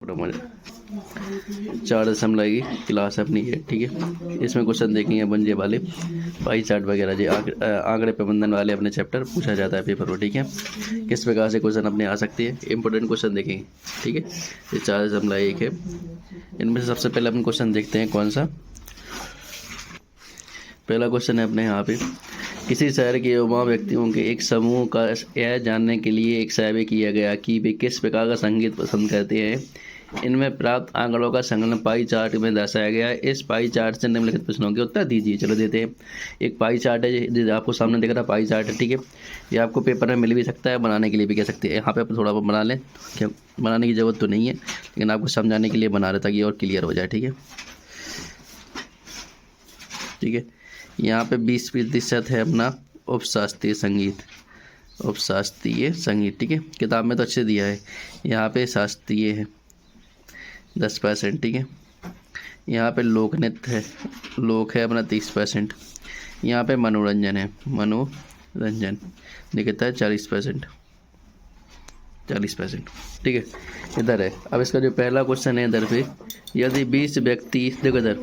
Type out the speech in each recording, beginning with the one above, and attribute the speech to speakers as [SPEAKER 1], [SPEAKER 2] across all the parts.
[SPEAKER 1] चार दशमलव की क्लास अपनी है, ठीक है। इसमें क्वेश्चन देखेंगे अपन ये वाले पाई चार्ट वगैरह जी आंकड़े प्रबंधन वाले अपने चैप्टर पूछा जाता है पेपर में, ठीक है। किस प्रकार से क्वेश्चन अपने आ सकते हैं, इंपॉर्टेंट क्वेश्चन देखेंगे, ठीक है। ये 4.1 है। इनमें से सबसे पहले अपन क्वेश्चन देखते हैं कौन सा। पहला क्वेश्चन है अपने यहाँ पे, किसी शहर के युवा व्यक्तियों के एक समूह का यह जानने के लिए एक सर्वे किया गया कि वे किस प्रकार का संगीत पसंद करते हैं। इनमें प्राप्त आंकड़ों का संकलन पाई चार्ट में दर्शाया गया है। इस पाई चार्ट से निम्नलिखित प्रश्नों के उत्तर दीजिए। चलो देते हैं। एक पाई चार्ट है, जो आपको सामने दिख रहा है पाई चार्ट है, ठीक है। ये आपको पेपर में मिल भी सकता है, बनाने के लिए भी कह सकते हैं। यहाँ पे आप थोड़ा बहुत बना लें, क्या बनाने की ज़रूरत तो नहीं है, लेकिन आपको समझाने के लिए बना रहे ताकि और क्लियर हो जाए, ठीक है। ठीक है, यहाँ पे 20% है अपना उपशास्त्रीय संगीत, उपशास्त्रीय संगीत, ठीक है। किताब में तो अच्छे दिया है। यहाँ पे शास्त्रीय है 10%, ठीक है। यहाँ पे लोक नृत्य है, लोक है अपना 30%। यहाँ पे मनोरंजन है, मनोरंजन दिखता है 40%, 40%, ठीक है। इधर है, अब इसका जो पहला क्वेश्चन है इधर पे, यदि 20 व्यक्ति, देखो इधर,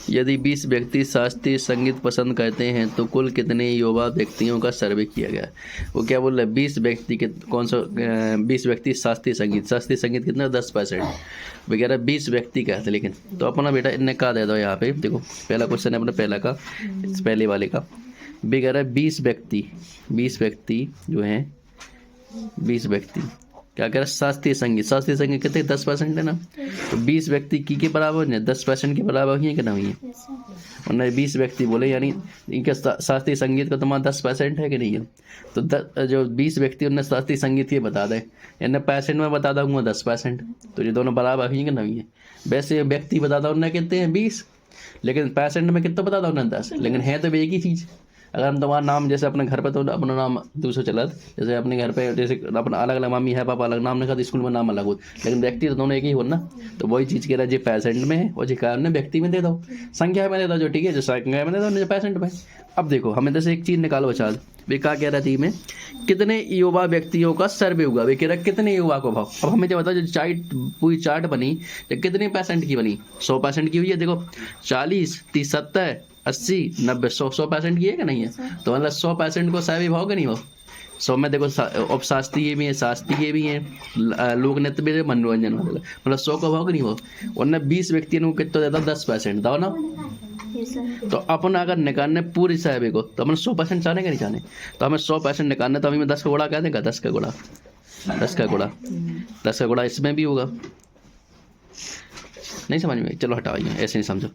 [SPEAKER 1] यदि 20 व्यक्ति शास्त्रीय संगीत पसंद करते हैं तो कुल कितने युवा व्यक्तियों का सर्वे किया गया। वो क्या बोल रहा है, 20 व्यक्ति के कौन सा 20 व्यक्ति शास्त्रीय संगीत, शास्त्रीय संगीत कितना 10% वगैरह 20 व्यक्ति का है। लेकिन तो अपना बेटा इनने कहा दे दो यहाँ पे, देखो पहला क्वेश्चन है अपना पहला का, इस पहले वाले का वगैरह 20 व्यक्ति जो हैं, 20 व्यक्ति क्या कह रहा है, शास्त्रीय संगीत, शास्त्रीय संगीत कितने 10% है ना, तो 20 व्यक्ति की के बराबर है, 10% के बराबर हुई है कि ना हुई है। उन्होंने 20 व्यक्ति बोले, यानी इनके शास्त्रीय संगीत का तुम्हारा 10% है कि नहीं है। तो जो 20 व्यक्ति उन्होंने शास्त्रीय संगीत के बता दें, यानी % में बता दूँगा 10%, तो ये दोनों बराबर हुई है कि ना हुई है। वैसे व्यक्ति बता दो उन्होंने कितने हैं 20, लेकिन % में कितना बता दो उन्होंने 10, लेकिन है तो एक ही चीज़। अगर हम तुम्हारा नाम जैसे अपने घर पे तो अपना नाम दूसरा चला, जैसे अपने घर पे जैसे अपना अलग अलग मम्मी है पापा अलग नाम लिखा तो स्कूल में नाम अलग हो, लेकिन व्यक्ति तो दोनों एक ही हो ना। तो वही चीज़ कह रहा है जो % में है और जो कारण व्यक्ति में दे दो, संख्या में दे दो, जो ठीक है, जो संख्या में दे दो जो % में। अब देखो हमें जैसे एक चीज़ निकालो बचा, वे क्या कह रहा थी में कितने युवा व्यक्तियों का सर्वे हुआ, वे कह रहा कितने युवा को भाव। अब हमें जो बताओ जो पूरी चार्ट बनी तो कितने % की बनी, 100% की हुई है। देखो 40, 30, 70, 80, 90, 100% की है कि नहीं है। तो मतलब 100% को सर्वे भाव कि नहीं हो। 100 में देखो उपशास्त्रीय भी है, शास्त्रीय भी है, लोक नृत्य भी है, मनोरंजन वाले, मतलब 100 का भाव कि नहीं हो। उन्होंने 20 व्यक्तियों को कितना देता 10% दाओ ना। तो अपन अगर निकालने पूरी सर्वे को तो अपन 100% चाहेंगे नहीं चाहने, तो हमें 100% निकालना, तो हमें 10 का गुणा क्या देगा, 10 का गुणा, 10 का गुणा, 10 का गुणा इसमें भी होगा। नहीं समझ में, चलो हटाइए, ऐसे नहीं समझो।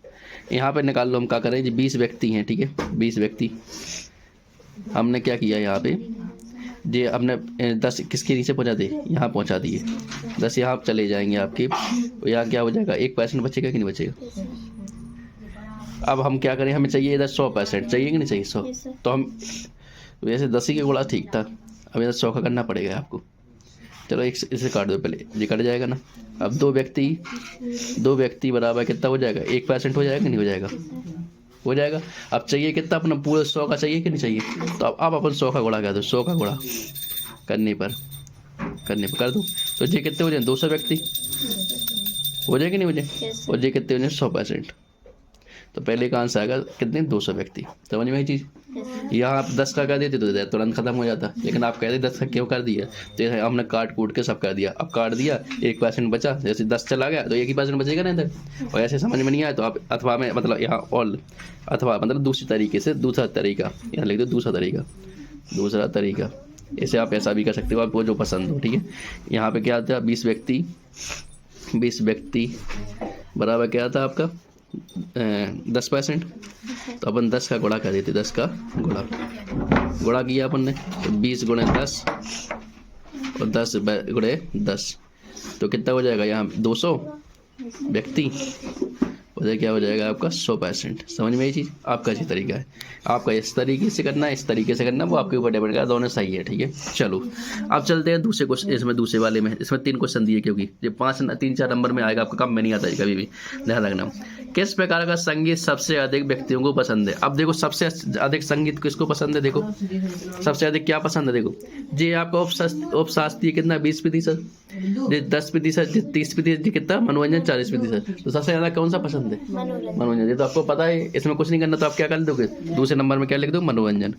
[SPEAKER 1] यहाँ पे निकाल लो, हम क्या करें जी, 20 व्यक्ति हैं, ठीक है। 20 व्यक्ति हमने क्या किया यहाँ पे, ये हमने 10 किसके नीचे पहुँचा दे, यहाँ पहुँचा दिए। 10 यहाँ चले जाएंगे आपके, तो यहाँ क्या हो जाएगा, 1% बचेगा कि नहीं बचेगा। अब हम क्या करें, हमें चाहिए इधर 100% चाहिए कि नहीं चाहिए 100, तो हम वैसे 10 ही के गुणा ठीक था, अब इधर 100 का करना पड़ेगा आपको। चलो एक इसे काट दो पहले, ये कट जाएगा ना। अब दो व्यक्ति बराबर कितना हो जाएगा, 1% हो जाएगा कि नहीं हो जाएगा, हो जाएगा। अब चाहिए कितना अपना पूरा 100 का चाहिए कि नहीं चाहिए, तो अब अपन 100 का गुणा कर दो, 100 का गुणा करने पर कर दूँ, तो ये कितने हो जाए 200 व्यक्ति हो जाए कि नहीं हो जाए, और ये कितने हो जाए 100%। तो पहले का आंसर आएगा कितने 200 व्यक्ति। समझ में ये चीज़। यहाँ आप 10 का कर देते तो तुरंत खत्म हो जाता, लेकिन आप कहते 10 का क्यों कर दिया, तो हमने काट कूट के सब कर दिया। अब काट दिया 1% बचा, जैसे 10 चला गया तो 1% बचेगा ना इधर। और ऐसे समझ में नहीं आया तो आप अथवा में मतलब यहाँ ऑल अथवा मतलब दूसरी तरीके से, दूसरा तरीका यहाँ लिख दो, दूसरा तरीका ऐसे आप ऐसा भी कर सकते हो, आपको जो पसंद हो, ठीक है। यहाँ पे क्या था 20 व्यक्ति बराबर क्या था आपका 10%, तो अपन 10 का गुणा कर देते, 10 का गुणा किया अपन ने, तो 20 गुणे 10 और 10 गुणे 10, तो कितना हो जाएगा यहाँ 200 व्यक्ति, उधर क्या हो जाएगा आपका 100%। समझ में ये चीज़। आपका ये तरीका है, आपका इस तरीके से करना है, इस तरीके से करना, वो आपके ऊपर डिपेंड करता है, दोनों सही है, ठीक है। चलो अब चलते हैं दूसरे क्वेश्चन, इसमें दूसरे वाले में, इसमें 3 क्वेश्चन दिए, क्योंकि ये 3-4 नंबर में आएगा, आपका कम में नहीं आता है कभी भी, ध्यान रखना। किस प्रकार का संगीत सबसे अधिक व्यक्तियों को पसंद है? अब देखो सबसे अधिक संगीत किसको पसंद है, देखो सबसे अधिक क्या पसंद है, देखो जी आपका उपशास्त्रीय कितना 20%, जी 10%, जी 30%, जी कितना मनोरंजन 40%। तो सबसे ज़्यादा कौन सा पसंद है? मनोरंजन। ये तो आपको पता है, इसमें कुछ नहीं करना, तो आप क्या कर दोगे, दूसरे नंबर में क्या लिख दो, मनोरंजन।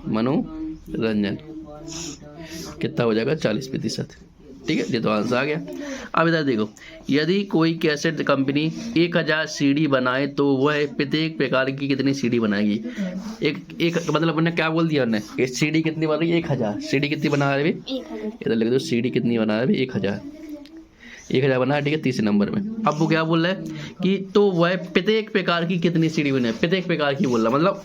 [SPEAKER 1] मनोरंजन कितना हो जाएगा, 40%। ठीक है, ये तो आंसर आ गया। अब इधर देखो, यदि कोई कैसेट कंपनी 1000 सीडी बनाए तो वह प्रत्येक प्रकार की कितनी सीडी बनाएगी? एक मतलब उन्होंने क्या बोल दिया, उन्होंने सीडी कितनी बना रही है, 1000 सीडी कितनी बना रही है, इधर लिख दो सीडी कितनी बना रही है, 1000 बना है। ठीक है, तीसरे नंबर में। अब वो क्या बोल रहा है कि तो वह प्रत्येक प्रकार की कितनी सीडी बनाए, प्रत्येक प्रकार की बोल रहा, मतलब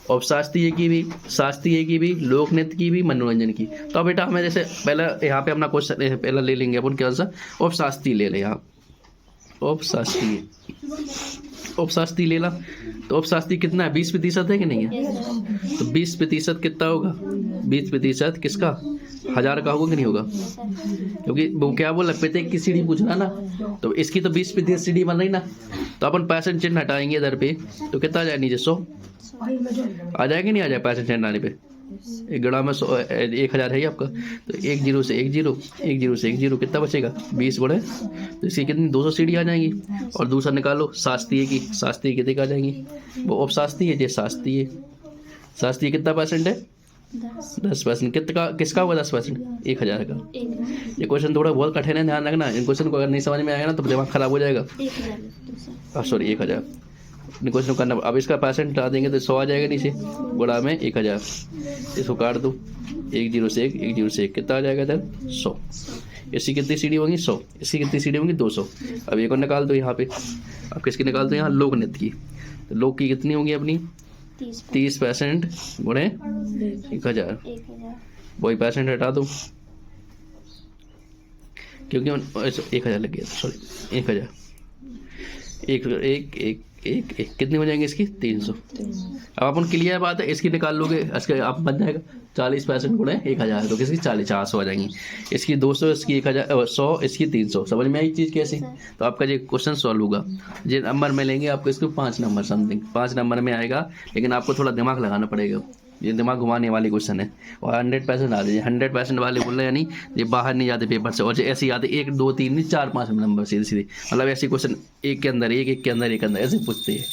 [SPEAKER 1] और शास्त्रीय की भी, शास्त्रीय की भी, लोक नृत्य की भी, मनोरंजन की। तो अब बेटा हमें जैसे पहले यहाँ पे अपना क्वेश्चन पहला ले लेंगे अपन, क्या सा उपशास्त्रीय ले ले, यहाँ उपशास्त्रीय ले ला। तो उपशास्त्रीय कितना है, 20% है कि नहीं है? तो 20% कितना होगा, 20% किसका, 1000 का होगा कि नहीं होगा? क्योंकि वो क्या बोला, प्रत्येक की सीढ़ी पूछना ना, तो इसकी तो 20% सीढ़ी बन रही ना, तो अपन % चिन्ह हटाएंगे इधर पे, तो कितना आ जाए नीचे 100 आ जाएगा, नहीं आ जाए % चिन्ह आने पे? एक गड़ा में 1000 है ही आपका, तो 1 0 से 1 0, 1 0 से 1 0, कितना बचेगा 20 बड़े, तो इसकी कितनी 200 सीढ़ी आ जाएंगी। और दूसरा निकालो शास्त्रीय की, शास्त्रीय कितने आ जाएंगी, वो उपशास्त्रीय है, शास्त्रीय, शास्त्रीय कितना % है, 10%। कितना किसका होगा 10%, 1000 का। ये क्वेश्चन थोड़ा बहुत कठिन है, ध्यान रखना, इन क्वेश्चन को अगर नहीं समझ में आएगा ना तो दिमाग खराब हो जाएगा। सॉरी 1000 क्वेश्चन करना। अब इसका % हटा देंगे तो 100 आ जाएगा नीचे, गुणा में 1000, इसको काट दो, 1 0 से 1, 1 0 से 1, कितना आ जाएगा इधर 100। इसकी कितनी सीढ़ी होंगी 100, इसकी कितनी सीढ़ी होंगी 200। अब एक और निकाल दो यहाँ पे, अब किसकी निकाल दो यहाँ, लोक नृत्य की। तो लोक की कितनी होंगी अपनी 30% गुणे 1000, वही % हटा दो क्योंकि 1000 लग गया, सॉरी 1000, एक कितनी हो जाएंगे इसकी 300। अब अपन क्लियर बात है, इसकी निकाल लोगे, इसका आप बन जाएगा 40% गुणे 1000, तो किसकी 400 आ जाएंगी, इसकी 200, इसकी 1000, 100, इसकी 300। समझ में आई चीज़ कैसी? तो आपका ये क्वेश्चन सॉल्व होगा। ये नंबर में लेंगे आपको, इसको 5 नंबर समथिंग 5 नंबर में आएगा, लेकिन आपको थोड़ा दिमाग लगाना पड़ेगा, ये दिमाग घुमाने वाली क्वेश्चन है। और 100% आ जाए, 100% वाले बोल रहे हैं, यानी ये बाहर नहीं जाते पेपर से, और ऐसे आते 1 2 3 नहीं 4 5 नंबर सीधे सीधे, मतलब ऐसे क्वेश्चन एक के अंदर एक के अंदर ऐसे पूछते हैं।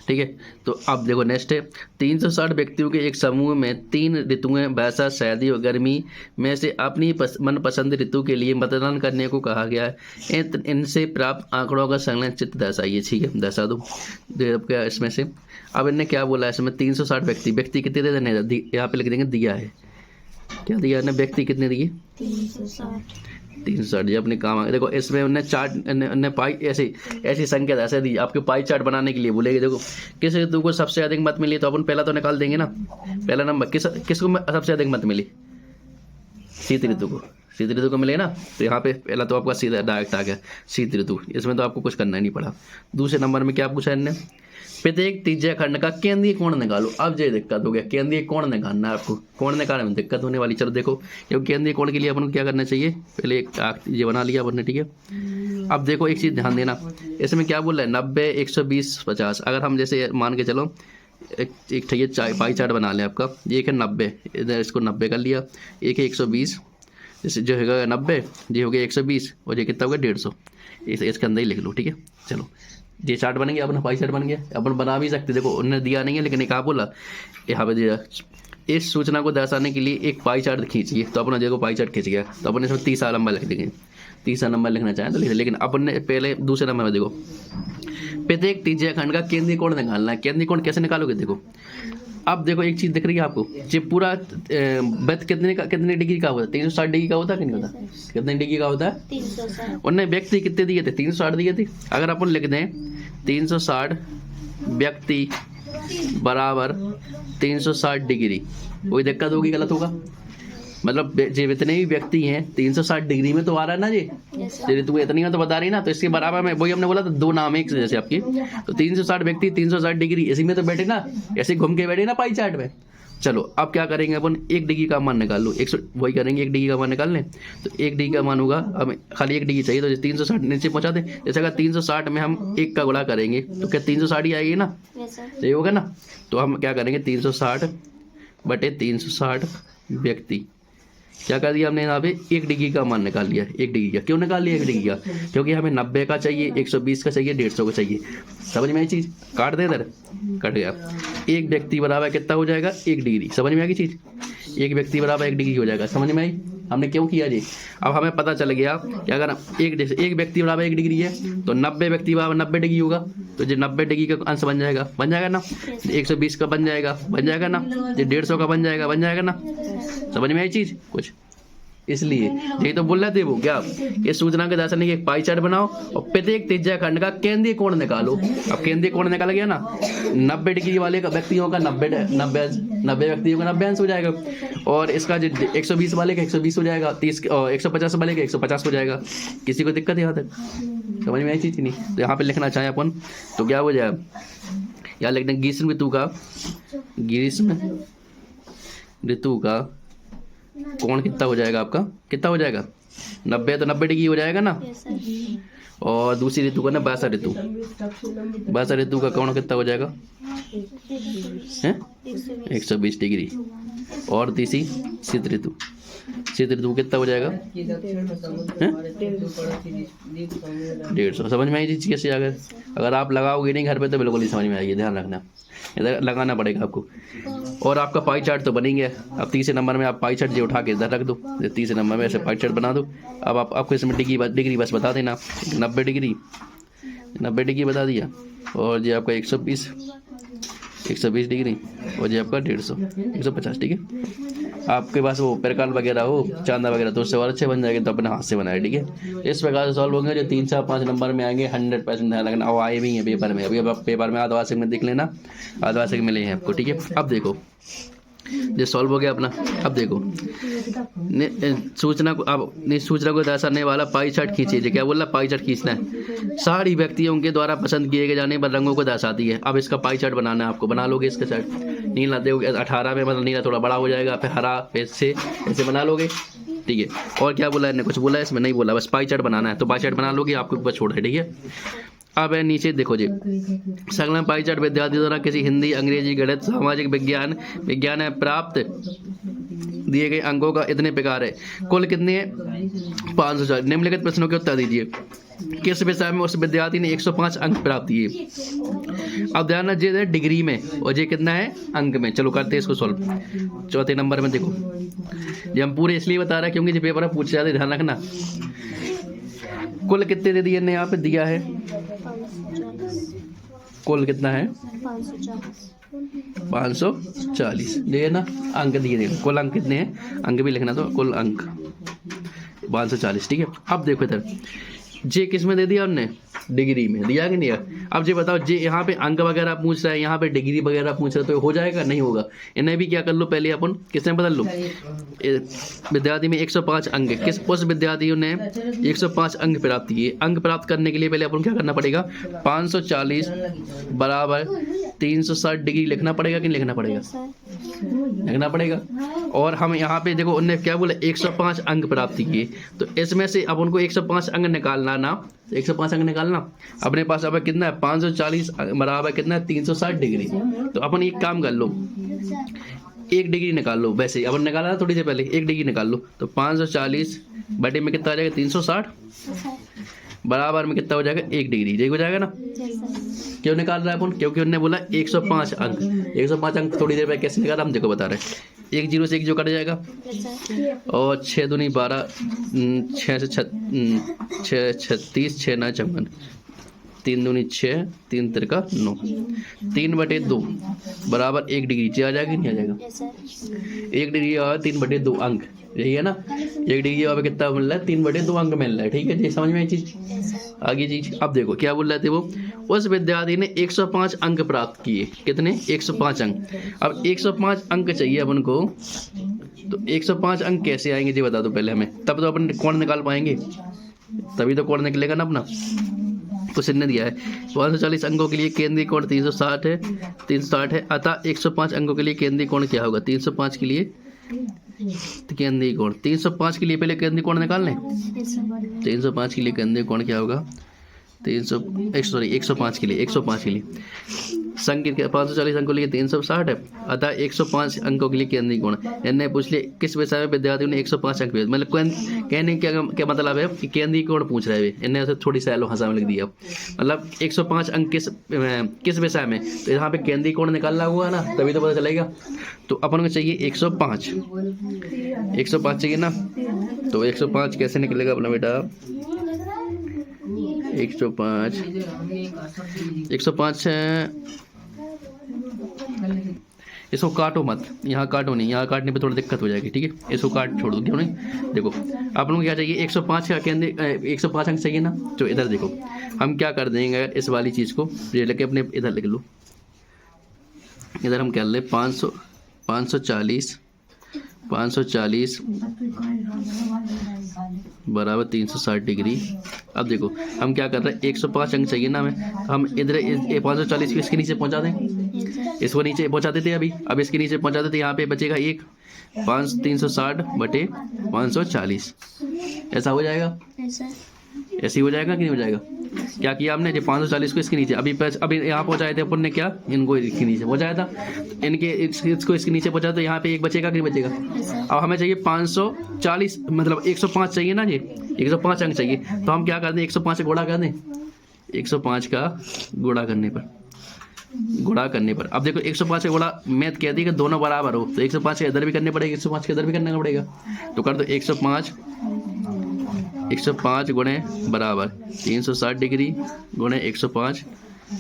[SPEAKER 1] ठीक है, तो अब देखो नेक्स्ट है, 360 व्यक्तियों के एक समूह में 3 ऋतुएं वर्षा, सर्दी और गर्मी में से अपनी मनपसंद ऋतु के लिए मतदान करने को कहा गया है। इनसे प्राप्त आंकड़ों का संलग्न चित्र दर्शाइए। ठीक है, दर्शा दो। क्या इसमें से अब इनने क्या बोला है, इसमें 360 व्यक्ति कितने दे देने, यहाँ पे लिख देंगे दिया है, क्या दिया है, व्यक्ति कितने दिए 360। ये अपने काम आ, देखो इसमें उन्हें चार्ट उन्हें पाई ऐसी संख्या ऐसे दी, आपके पाई चार्ट बनाने के लिए बोलेगी। देखो किस ऋतु को सबसे अधिक मत मिली, तो अपन पहला तो निकाल देंगे ना, पहला नंबर किसको सबसे अधिक मत मिली, शीत ऋतु को, शीत ऋतु को मिले ना, तो यहाँ पे पहला तो आपका सीधा डायरेक्ट आ गया शीत ऋतु, इसमें तो आपको कुछ करना ही नहीं पड़ा। दूसरे नंबर में क्या पूछा इनने, प्रत्येक त्रिज्या खंड का केंद्रीय कोण निकालो। अब ये दिक्कत हो गया, केंद्रीय कोण निकालना है आपको, कोण निकालने में दिक्कत होने वाली। चलो देखो, क्योंकि केंद्रीय कोण के लिए अपन को क्या करना चाहिए, पहले एक ये बना लिया अपन ने। ठीक है, अब देखो एक चीज़ ध्यान देना, इसमें क्या बोल रहा है 90 120 50। अगर हम जैसे मान के चलो एक ये पाई चार्ट बना लें आपका, एक है 90, इधर इसको 90 कर लिया, एक है 120, जैसे जो होगा 90, ये हो गया 120, और ये कितना होगा 150, इसके अंदर ही लिख लो। ठीक है, चलो ये चार्ट बन गया, अपना पाई चार्ट बन गया। अपन बना भी सकते, देखो उन्होंने दिया नहीं है, लेकिन कहा बोला यहाँ पे दिया, इस सूचना को दर्शाने के लिए एक पाई चार्ट खींचिए। तो अपना देखो पाई चार्ट खींच गया, तो अपन इसमें 30 नंबर लिख देंगे, 30 नंबर लिखना चाहें तो लिख, लेकिन अपन ने पहले दूसरे नंबर में देखो, प्रत्येक त्रिज्या खंड का केंद्रीय कोण निकालना है। केंद्रीय कोण कैसे निकालोगे, देखो अब देखो एक चीज़ दिख रही है आपको, ये पूरा वृत्त कितने डिग्री का होता है, 360 डिग्री का होता है कि नहीं होता, कितने डिग्री का होता है 360। उनने व्यक्ति कितने दिए थे, 360 दिए थे। अगर अपन लिख दें 360 व्यक्ति बराबर 360 डिग्री, कोई दिक्कत होगी, गलत होगा, मतलब जितने भी व्यक्ति हैं 360 डिग्री में तो आ रहा है ना जी, तू इतनी में तो बता रही ना, तो इसके बराबर में वही हमने बोला था, दो नाम एक जैसे आपकी, तो 360 व्यक्ति 360 डिग्री इसी में तो बैठे ना, ऐसे घूम के बैठे ना पाई चार्ट में, चलो अब क्या करेंगे अपन, 1 डिग्री का मान निकाल लो। 100 वही करेंगे, 1 डिग्री का मान निकाल लें। तो 1 डिग्री का मान होगा, हमें खाली 1 डिग्री चाहिए, तो 360 नीचे पहुंचा दें। जैसे अगर 360 में हम 1 का गुणा करेंगे तो क्या 360 ही आएगी ना, यही होगा ना। तो हम क्या करेंगे, 360 बटे 360 व्यक्ति, क्या कर दिया हमने यहाँ पे 1 डिग्री का मान निकाल लिया। 1 डिग्री का क्यों निकाल लिया 1 डिग्री का, क्योंकि हमें 90 का चाहिए, 120 का चाहिए, 150 का चाहिए। समझ में आई चीज़, काट दे इधर, कट गया। 1 व्यक्ति बराबर कितना हो जाएगा, 1 डिग्री। समझ में आ गई चीज़, 1 व्यक्ति बराबर 1 डिग्री हो जाएगा। समझ में आई, हमने क्यों किया जी। अब हमें पता चल गया कि अगर एक व्यक्ति बराबर 1 डिग्री है तो 90 व्यक्ति बराबर 90 डिग्री होगा, तो जो 90 डिग्री का अंश बन जाएगा ना, 120 का बन जाएगा ना, जो 150 का बन जाएगा ना। समझ में आई चीज़ कुछ, इसलिए यही तो बोल रहे थे वो क्या, ये सूचना के दर्शन की एक पाई चार्ट बनाओ और प्रत्येक त्रिज्या खंड का केंद्रीय कोण निकालो। अब केंद्रीय कोण निकाल गया ना, 90 डिग्री वाले का व्यक्तियों का 90 व्यक्तियों का 90 अंश हो जाएगा, और इसका जो 120 वाले का 120 हो जाएगा, 150 वाले का 150 हो जाएगा। किसी को दिक्कत यहाँ तक समझ में आई चीज नहीं। तो यहाँ पे लिखना चाहें अपन तो क्या हो जाएगा, यहाँ लिखते हैं ग्रीष्म ऋतु का कोण कितना हो जाएगा आपका, कितना हो जाएगा 90, तो 90 डिग्री हो जाएगा ना। और दूसरी ऋतु का ना वर्षा ऋतु का कोण कितना हो जाएगा, 120 डिग्री। और तीसरी शीत ऋतु कितना हो जाएगा 150। समझ में आई चीज कैसे, अगर आप लगाओगे नहीं घर पे तो बिल्कुल नहीं समझ में आएगी, ध्यान रखना, इधर लगाना पड़ेगा आपको। और आपका पाई चार्ट तो बन ही गया। अब तीसरे नंबर में आप पाई चार्ट जो उठा के इधर रख दो, तीसरे नंबर में ऐसे पाई चार्ट बना दो। अब आपको इसमें डिग्री बस बता देना, 90 डिग्री बता दिया, और ये आपका 120 डिग्री, और ये आपका 150 ठीक है। आपके पास वो प्रकाल वगैरह हो, चांदा वगैरह, तो उससे और अच्छे बन जाएंगे, तो अपने हाथ से बनाए ठीक है। इस प्रकार से सॉल्व होंगे, जो 3, 4, 5 नंबर में आएंगे 100% ध्यान रखना। और आए भी हैं पेपर में, अभी अब पेपर में आधवार्षिक में देख लेना, आधवार्षिक मिले हैं आपको ठीक है। अब देखो ये सॉल्व हो गया अपना। अब देखो सूचना को दर्शाने वाला पाई चार्ट खींचिए। क्या बोल रहा, पाई चार्ट खींचना है। सारी व्यक्तियों के द्वारा पसंद किए जाने पर रंगों को दर्शाती है। अब इसका पाई चार्ट बनाना है आपको, बना लोगे इसका चार्ट। नीला देखोगे 18 में, मतलब नीला थोड़ा बड़ा हो जाएगा, फिर हरा, फिर से ऐसे बना लोगे ठीक है। और क्या बोला है, कुछ बोला है इसमें, नहीं बोला, बस पाई चार्ट बनाना है। तो पाई चार्ट बना लोगे, आपको ऊपर छोड़ है ठीक है। अब है नीचे देखो जी, संलग्न पाई चार्ट विद्यार्थी द्वारा किसी हिंदी, अंग्रेजी, गणित, सामाजिक विज्ञान में प्राप्त दिए गए अंकों का इतने प्रकार है। कुल कितने हैं 500। निम्नलिखित प्रश्नों के उत्तर दीजिए। किस विषय में उस विद्यार्थी ने 105 अंक प्राप्त किए। अब ध्यान रखिए डिग्री में, और ये कितना है अंक में। चलो करते हैं इसको सॉल्व। चौथे नंबर में देखो, ये हम पूरे इसलिए बता रहे हैं क्योंकि जो पेपर में पूछ जाते, ध्यान रखना। कुल कितने दे दिए, यहाँ पे दिया है कुल कितना है 540 दिए ना, अंक दिए। कुल अंक कितने हैं, अंक भी लिखना, तो कुल अंक 540 ठीक है। अब देखो इधर जे किस में दे दिया हमने, डिग्री में दिया कि नहीं है। अब जे बताओ, जे यहाँ पे अंक वगैरह पूछ रहा है, यहाँ पे डिग्री वगैरह पूछ रहा है, तो हो जाएगा नहीं होगा। इन्हें भी क्या कर लो, पहले अपन किसने बदल लो, विद्यार्थी में 105 अंक, किस उस विद्यार्थियों ने 105 अंक प्राप्त किए। अंक प्राप्त करने के लिए पहले अपन क्या करना पड़ेगा, 540 बराबर 360 डिग्री लिखना पड़ेगा कि नहीं लिखना पड़ेगा, लिखना पड़ेगा। और हम यहाँ पे देखो उन्होंने क्या बोला, 105 अंक प्राप्त किए, तो इसमें से अब उनको 105 अंक निकालना ना, 105 अंक निकालना। अपने पास अब कितना है 540 बराबर कितना है 360 डिग्री। तो अपन एक काम कर लो, 1 डिग्री निकाल लो। वैसे अपन निकाला था थोड़ी देर पहले, 1 डिग्री निकाल लो। तो 540 बटे में कितना आ जाएगा 360 बराबर में कितना हो जाएगा 1 डिग्री, यही हो जाएगा ना। क्यों निकाल रहा है अपन, क्योंकि उन्होंने बोला 105 अंक। 105 अंक थोड़ी देर में कैसे निकाला हम देखो बता रहे हैं। 1 0 से 1 जो कट जाएगा, और 6 दूनी 12, 6 से 36, 6 9 54, 3 दूनी 6, 3 तिरका 9, 3/2 बराबर 1 डिग्री। आ जाएगा नहीं आ जाएगा, 1 डिग्री और 3/2 अंक, यही है ना। 1 डिग्री और कितना मिल रहा है 3/2 अंक मिल रहा है ठीक है जी। समझ में आई चीज, आगे चीज। अब देखो क्या बोल रहे थे वो, उस विद्यार्थी ने 105 अंक प्राप्त किए। कितने, 105 अंक। अब 105 अंक चाहिए अपन को, तो 105 अंक कैसे आएंगे जी बता दो पहले हमें, तब तो अपन कोण निकाल पाएंगे, तभी तो कोण निकलेगा ना अपना। क्वेश्चन ने दिया है 540 अंकों के लिए केंद्रीय कोण 360 है 360 है, अतः 105 अंकों के लिए केंद्रीय कोण क्या होगा? 305 के लिए केंद्रीय कोण 305 के लिए पहले केंद्रीय कोण निकाल लें। 305 के लिए केंद्रीय कोण क्या होगा? 105 के लिए संख्या के 540 अंकों के लिए 360 है, अतः 105 अंकों के लिए केंद्रीय कोण। इन्हें पूछ लिया किस विषय में विद्यार्थियों ने 105 अंक दिए, मतलब कहने क्या मतलब है कि केंद्रीय कोण पूछ रहे हैं। इन्हें थोड़ी सैलो भाषा में लिख दिया, मतलब 105 अंक किस विषय में, तो यहाँ पे केंद्रीय कोण निकालना हुआ ना, तभी तो पता चलेगा। तो अपन को चाहिए 105 चाहिए ना, तो 105 कैसे निकलेगा अपना बेटा? 105 इसको काटो मत, यहाँ काटो नहीं, यहाँ काटने पे थोड़ी दिक्कत हो जाएगी, ठीक है, इसको काट छोड़ दो, क्यों नहीं। देखो आप लोगों को क्या चाहिए? 105 का केंद्र 105 अंक चाहिए ना, तो इधर देखो हम क्या कर देंगे, अगर इस वाली चीज़ को ये लेके अपने इधर लिख लो, इधर हम क्या ले 540 बराबर 360 डिग्री। अब देखो हम क्या कर रहे हैं, 105 अंक चाहिए ना हमें, हम इधर 540 को इसके नीचे पहुंचा दें, इसको नीचे पहुंचा देते हैं अब इसके नीचे पहुंचा देते, यहाँ पे बचेगा 360 बटे 540, ऐसा हो जाएगा, ऐसे ही हो जाएगा कि नहीं हो जाएगा? क्या किया हमने, जो 540 को इसके नीचे अभी यहाँ पहुंचाए थे अपन ने, क्या इनको इसके नीचे पहुंचाया था, इनके इसको इसके नीचे पहुंचा, तो यहाँ पे एक बचेगा कि नहीं बचेगा? अब हमें चाहिए 540, मतलब 105 चाहिए ना जी, 105 अंक चाहिए, तो हम क्या कर दें, 105 से गुणा कर दें, 105 का गुणा करने पर अब देखो 105 से गुणा मैथ कहती है कि दोनों बराबर हो, तो 105 के इधर भी करने पड़ेगा, 105 के इधर भी करना पड़ेगा, तो कर दो 105 गुणे बराबर 360 डिग्री गुणे 105,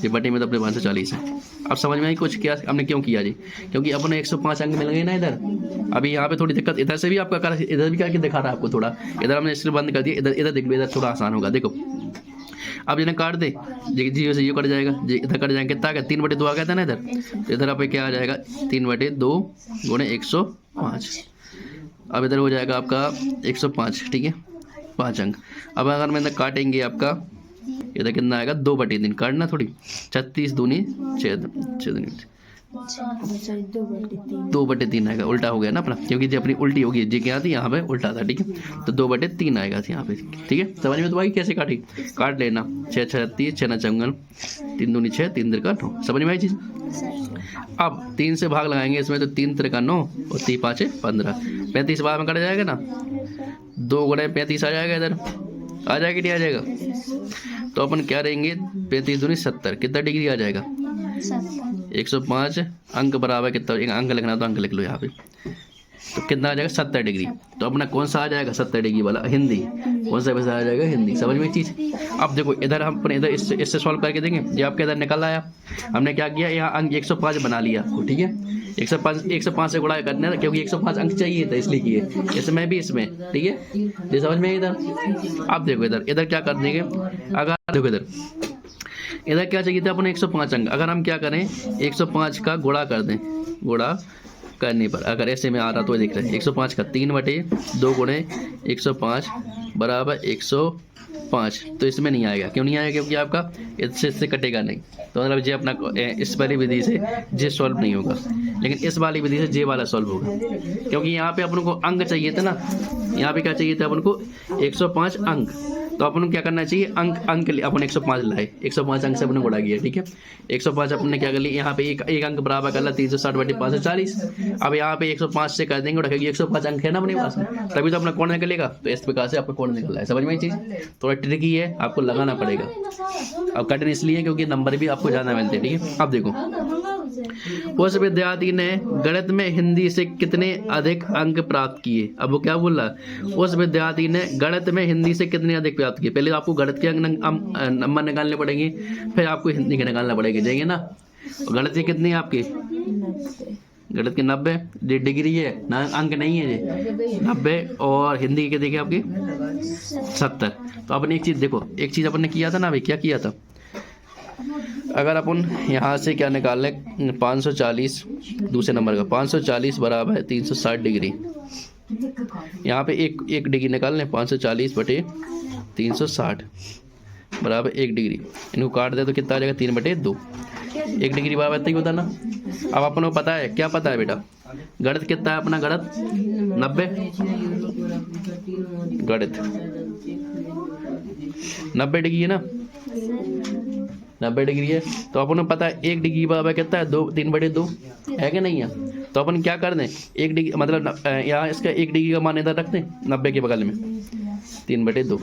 [SPEAKER 1] ये बटे में तो अपने 540 है। अब समझ में आई कुछ क्या हमने क्यों किया जी? क्योंकि अपने 105 अंक मिल गए ना इधर। अभी यहाँ पे थोड़ी दिक्कत, इधर से भी आपका कर, इधर भी करके दिखा रहा है आपको थोड़ा, इधर हमने इसलिए बंद कर दिया, इधर देख लो, इधर थोड़ा आसान होगा। देखो अब इन्हें काट दे, जी से ये कट जाएगा, जी इधर कट जाएंगे, कितना 3/2 आ गया था ना इधर, तो इधर आप क्या आ जाएगा 3/2 गुणे 105। अब इधर हो जाएगा आपका 105, ठीक है, 5 अंक। अब अगर मैं काटेंगे आपका इधर कितना आएगा 2/3, काटना थोड़ी, 36 दूनी 6 दूनी 2/3 आएगा, उल्टा हो गया ना अपना, क्योंकि जो अपनी उल्टी होगी जी क्या थी यहाँ पे उल्टा था, ठीक है, तो 2/3 आएगा यहाँ पे, ठीक है। समझ में तो भाई कैसे काटी, काट लेना, 6 36 6 9 54 3 दूनी 6 3 3 का 9, समझ में आई चीज़। अब 3 से भाग लगाएंगे इसमें, तो 3 3 का 9 और 3 5 15, 35 बाद में कट जाएगा ना, 2 गुणे 35 आ जाएगा, इधर आ जाएगा नहीं आ जाएगा, तो अपन क्या रहेंगे 35 दूनी 70, कितना डिग्री आ जाएगा 105 अंक बराबर कितना, एक अंक लिखना तो अंक लिख लो यहाँ पे, तो कितना आ जाएगा 70 डिग्री। तो अपना कौन सा आ जाएगा 70 डिग्री वाला, हिंदी, कौन सा वैसा आ जाएगा हिंदी। समझ में चीज़। अब देखो इधर हम अपने इधर इससे सॉल्व करके देंगे, ये आपके इधर निकल आया, हमने क्या किया यहाँ अंक 105 बना लिया आपको, ठीक है, 105 से गुणा करना है, क्योंकि 105 अंक चाहिए था इसलिए किए, इसमें भी इसमें, ठीक है, ये समझ में इधर। अब देखो इधर क्या कर देंगे, अगर देखो इधर क्या चाहिए था अपने 105 अंक, अगर हम क्या करें 105 का गुणा कर दें, गुणा करने पर अगर ऐसे में आ रहा तो देख रहे हैं 105 का 3/2 गुणे 105 बराबर 105, तो इसमें नहीं आएगा, क्यों नहीं आएगा, क्योंकि आपका इससे कटेगा नहीं, तो मतलब जे अपना इस वाली विधि से जे सॉल्व नहीं होगा, लेकिन इस वाली विधि से जे वाला सॉल्व होगा, क्योंकि यहाँ पे अपन को अंक चाहिए था ना, यहाँ पे क्या चाहिए था अपन को 105 अंक, तो अपन को क्या करना चाहिए अंक अपन 105 लाए, 105 अंक से अपने गुणा किया, ठीक है, 105 अपन ने क्या कर लिया, यहाँ पे एक अंक बराबर कर ला 360 बटे 540। अब यहाँ पे 105 से कर देंगे, क्योंकि 105 अंक है ना अपने पास में, तभी तो अपना कोण निकलेगा, तो इस प्रकार से आपका कोण निकल रहा है। समझ में ये चीज़ थोड़ा ट्रिकी है, आपको लगाना पड़ेगा। अब कठिन इसलिए क्योंकि नंबर भी आपको ज़्यादा मिलते हैं, ठीक है। अब देखो उस विद्यार्थी ने गणित में हिंदी से कितने अधिक अंक प्राप्त किए। अब वो क्या बोल रहा है, उस विद्यार्थी ने गणित में हिंदी से कितने अधिक प्राप्त किए। पहले आपको गणित के नंबर निकालने पड़ेंगे, फिर आपको हिंदी के निकालना पड़ेगा, जाएंगे ना। गणित के कितने हैं आपके, गणित के 90 डिग्री है ना, अंक नहीं है ये 90, और हिंदी के देखिए आपके 70। तो अपन एक चीज़ देखो, एक चीज़ अपन ने किया था ना भाई, क्या किया था, अगर अपन यहाँ से क्या निकाल लें 540 दूसरे नंबर का 540 बराबर है 360 डिग्री, यहाँ पे एक डिग्री निकाल लें 540 बटे 360, बराबर 1 डिग्री। इनको काट दे तो कितना आ जाएगा 3/2। 1 डिग्री बराबर इतना ही होता ना। अब अपन को पता है, क्या पता है बेटा, गणित कितना है अपना, गणित 90, गणित 90 डिग्री है ना, 90 डिग्री है। तो अपन को पता है 1 डिग्री बराबर कितना है 3/2 है कि नहीं है। तो अपन क्या कर दें, 1 डिग्री मतलब यहाँ इसका 1 डिग्री का मान इधर रख दें 90 के बगल में 3/2,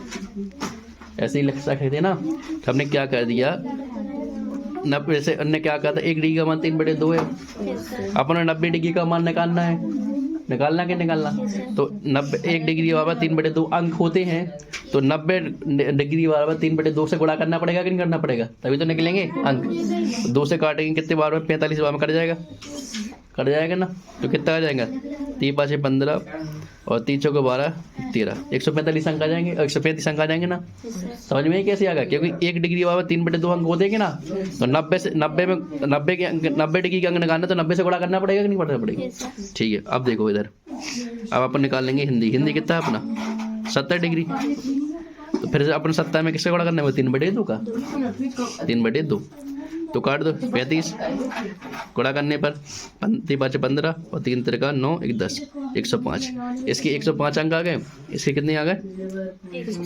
[SPEAKER 1] ऐसे ही लिख सकते थे ना। तो हमने क्या कर दिया 90 से, हमने क्या कहा था 1 डिग्री का मान 3/2 है। अपन 90 डिग्री का मान निकालना है, निकालना कि निकालना। तो 1 डिग्री बराबर 3/2 अंक होते हैं, तो 90 डिग्री बराबर 3/2 से गुणा करना पड़ेगा कि नहीं करना पड़ेगा, तभी तो निकलेंगे अंक। 2 से काटेंगे कितने बार में, 45 बार में कट जाएगा, कट जाएगा ना। तो कितना आ जाएगा 3 5 15 और 3 चौके 12 13, 145 अंक आ जाएंगे, 135 अंक आ जाएंगे ना। समझ में कैसे आ गया, क्योंकि 1 डिग्री बराबर 3/2 अंक होते हैं ना। तो 90 से 90 में 90 के 90 डिग्री के अंक निकालना, तो 90 से गुणा करना पड़ेगा कि नहीं करना पड़ेगा। ठीक है, अब देखो इधर, अब अपन निकाल लेंगे हिंदी। हिंदी कितना है अपना 70 डिग्री। तो फिर से अपन 70 में किससे गुणा करना है 3/2 का, 3/2। तो काट दो 35, गुणा करने पर 3 5 15 और 3 3 9 1 10, 105। इसके 105 अंक आ गए, इसके कितने आ गए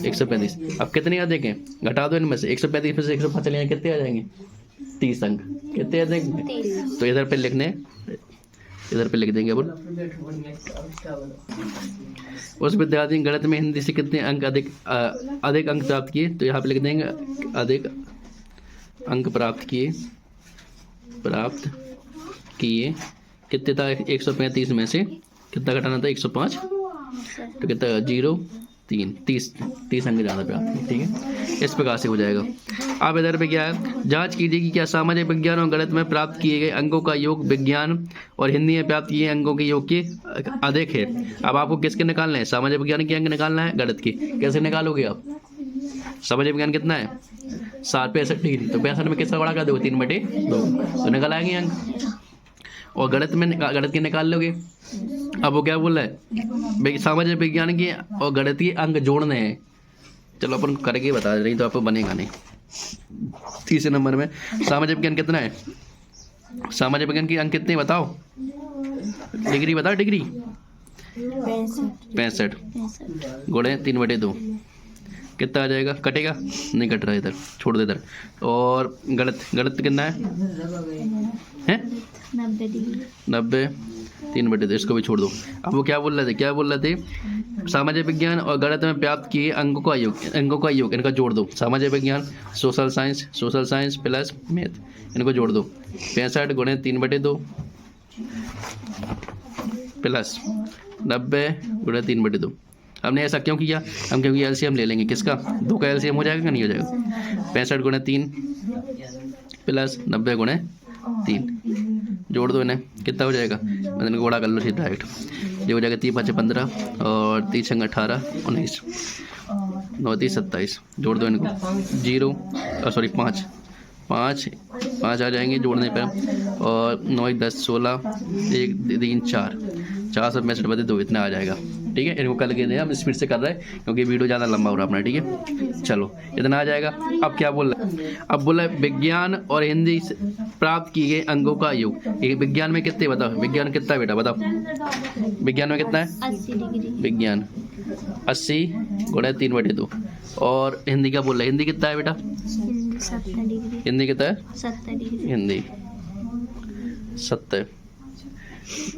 [SPEAKER 1] 135। अब कितने आ देखें, घटा दो इनमें से, 135 में से 105 चले जाएंगे, कितने आ जाएंगे 30 अंक, कितने आ जाएंगे। तो इधर पे लिखने, इधर पे लिख देंगे अपन, उस विद्यार्थी गणित में हिंदी से कितने अंक अधिक अंक प्राप्त किए। तो यहाँ पे लिख देंगे अधिक अंक प्राप्त किए कितने था 135 में से कितना घटाना था 105, तो कितना 0 3 30 अंक ज़्यादा प्राप्त। ठीक है, इस प्रकार से हो जाएगा। अब इधर पे क्या है, जांच कीजिए कि क्या सामाजिक विज्ञान और गणित में प्राप्त किए गए अंकों का योग विज्ञान और हिंदी में प्राप्त किए अंकों के योग के अधिक है। अब आपको किसके निकालना है, सामाजिक विज्ञान के अंक निकालना है, गणित के। कैसे निकालोगे आप, सामाजिक विज्ञान कितना है 65 डिग्री, तो 65 में किसका बड़ा कर दोगे 3/2, तो निकल आएंगे अंक। और गणित में गणित के निकाल लोगे। अब वो क्या बोल रहा है, सामाजिक विज्ञान के और गणित के अंक जोड़ने हैं। चलो अपन करके बता रही, तो आपको बनेगा नहीं। तीसरे नंबर में सामाजिक विज्ञान कितना है, सामाजिक विज्ञान के अंक कितने बताओ, डिग्री बताओ, डिग्री 65 गुणे 3/2 कितना आ जाएगा, कटेगा नहीं, कट रहा है इधर, छोड़ दे इधर। और गणित कितना है 90 3/2, इसको भी छोड़ दो। अब वो क्या बोल रहे थे, सामाजिक विज्ञान और गणित में प्राप्त किए अंकों का योग इनका जोड़ दो। सामाजिक विज्ञान सोशल साइंस प्लस मैथ, इनको जोड़ दो। 65 गुणे 3/2 प्लस 90 गुणे 3/2। हमने ऐसा क्यों किया, हम क्योंकि एलसीएम ले लेंगे, किसका 2 का एलसीएम हो जाएगा कि नहीं हो जाएगा। 65 गुणे 3 प्लस 90 गुणे 3, जोड़ दो इन्हें, कितना हो जाएगा, मतलब इनको गुणा कर लो सीधा डायरेक्ट। ये हो जाएगा 3 5 15 और 3 6 18 19 9 3 27, जोड़ दो इनको 0 सॉरी 5 आ जाएंगे जोड़ने पर। और 9 1 10 16 1 3 4 465/2 इतना आ जाएगा। ठीक है, इनको कल के दें, हम स्पीड से कर रहे हैं क्योंकि वीडियो ज़्यादा लंबा हो रहा है अपना। ठीक है, चलो इतना आ जाएगा। अब क्या बोल रहा है, अब बोला विज्ञान और हिंदी से प्राप्त किए गए अंकों का योग। विज्ञान में कितने बताओ, विज्ञान कितना है बेटा बताओ, विज्ञान में कितना है
[SPEAKER 2] 80 डिग्री,
[SPEAKER 1] विज्ञान 80 गुणे 3/2। और हिंदी का बोल रहा है, हिंदी कितना है बेटा
[SPEAKER 2] 70 डिग्री,
[SPEAKER 1] हिंदी कितना है
[SPEAKER 2] 70 डिग्री,
[SPEAKER 1] हिंदी 70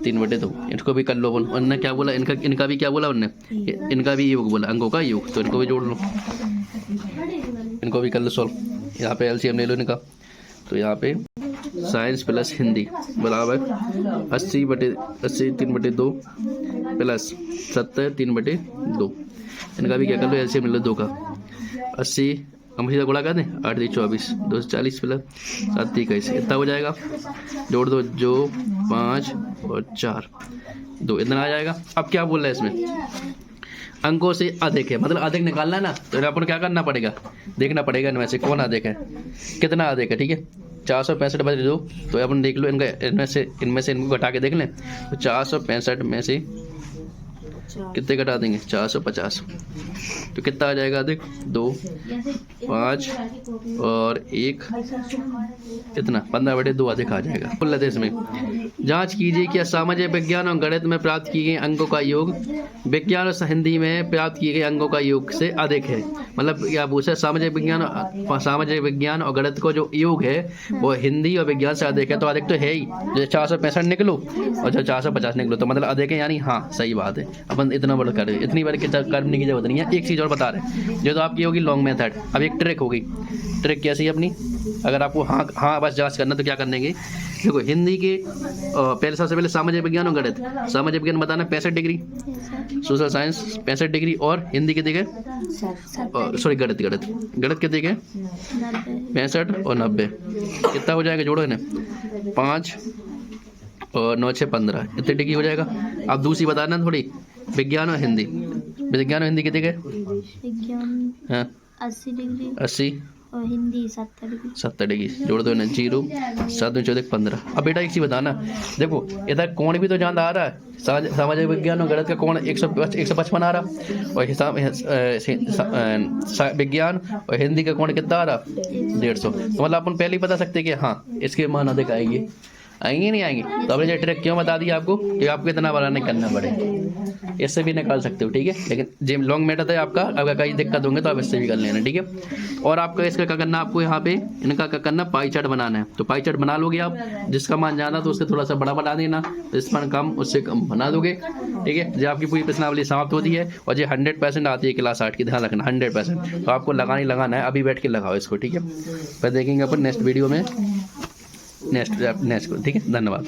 [SPEAKER 1] 3/2। इसको भी कर लो। उन्होंने क्या बोला, इनका भी क्या बोला उन्होंने, इनका भी योग बोला, अंकों का योग, तो इनको भी जोड़ लो, इनको भी कर लो सॉल्व। यहाँ पे एलसीएम ले लो इनका, तो यहाँ पे साइंस प्लस हिंदी बराबर 80 3/2 प्लस 70 3/2। इनका भी क्या कर लो, एलसीएम ले लो 2 का, 80 हम सीधा गुणा कर दें, 8 3 24 2 40 प्लस 7 21, इतना हो जाएगा। जोड़ दो, जो 5 और 4 2, इतना आ जाएगा। अब क्या बोल रहा है इसमें, अंकों से अधिक है, मतलब अधिक निकालना है ना, तो अपन क्या करना पड़ेगा, देखना पड़ेगा इनमें से कौन अधिक है, कितना अधिक है। ठीक है, 465/2, तो अपन देख लो इनका, इनमें से इनको घटा के देख लें। तो 465 में से कितने घटा देंगे 450। तो कितना आ जाएगा देख 2 5 और 1 कितना 15/2 अधिक आ जाएगा। बोल लेते इसमें जांच कीजिए कि सामाजिक विज्ञान और गणित में प्राप्त किए गए अंकों का योग विज्ञान और हिंदी में प्राप्त किए गए अंकों का योग से अधिक है। मतलब क्या पूछा, सामाजिक विज्ञान और गणित को जो योग है वो हिंदी और विज्ञान से अधिक है। तो अधिक तो है ही, जो 465 निकलो और जो 450 निकलो तो मतलब अधिक है, यानी हाँ सही बात है। अपन इतना बड़ा कर इतनी बार करने की जरूरत नहीं है। एक चीज़ और बता रहे जो तो आपकी होगी लॉन्ग मेथड। अब एक ट्रिक होगी। ट्रिक कैसी है अपनी, अगर आपको हाँ बस जांच करना तो क्या करने की, देखो हिंदी के पहले सबसे पहले सामाजिक विज्ञान और गणित। सामाजिक विज्ञान बताना 65 डिग्री, सोशल साइंस 65 डिग्री और हिंदी कितने के सॉरी गणित कितने के 65 और 90। कितना हो जाएगा जोड़ो इन्हें 5 और 9 6 15 इतने डिग्री हो जाएगा। अब दूसरी बताना थोड़ी विज्ञान और हिंदी कितने के
[SPEAKER 2] विज्ञान
[SPEAKER 1] हाँ
[SPEAKER 2] 80 डिग्री
[SPEAKER 1] 80
[SPEAKER 2] और हिंदी 70
[SPEAKER 1] डिग्री जोड़ दो इन्हें 0 7 2 14 15। अब बेटा एक चीज़ बताना, देखो इधर कोण भी तो ज्यादा आ रहा है। सामाजिक विज्ञान और गणित का कोण 155 आ रहा और विज्ञान और हिंदी का कोण कितना आ रहा 150। तो मतलब अपन पहले ही बता सकते कि हाँ इसके मान अधिक आएंगे नहीं आएंगे। तो आपने ये ट्रिक क्यों बता दिया आपको कि आपको इतना बड़ा नहीं करना पड़े, इससे भी निकाल सकते हो ठीक है। लेकिन जिम लॉन्ग मेथड है आपका, अगर कहीं दिक्कत होंगे तो आप इससे भी कर लेना ठीक है। और आपका इसका क्या करना, आपको यहाँ पे इनका क्या करना पाई चार्ट बनाना है। तो पाई चार्ट बना लोगे आप, जिसका मान जाना तो उससे थोड़ा सा बड़ा बना देना, इस पर कम उससे कम बना दोगे ठीक है। जब आपकी पूरी प्रश्नावली समाप्त होती है और ये 100% आती है क्लास 8 की, ध्यान रखना 100%। तो आपको लगाना है, अभी बैठ के लगाओ इसको ठीक है। फिर देखेंगे अपन नेक्स्ट वीडियो में नेक्स्ट ठीक है। धन्यवाद।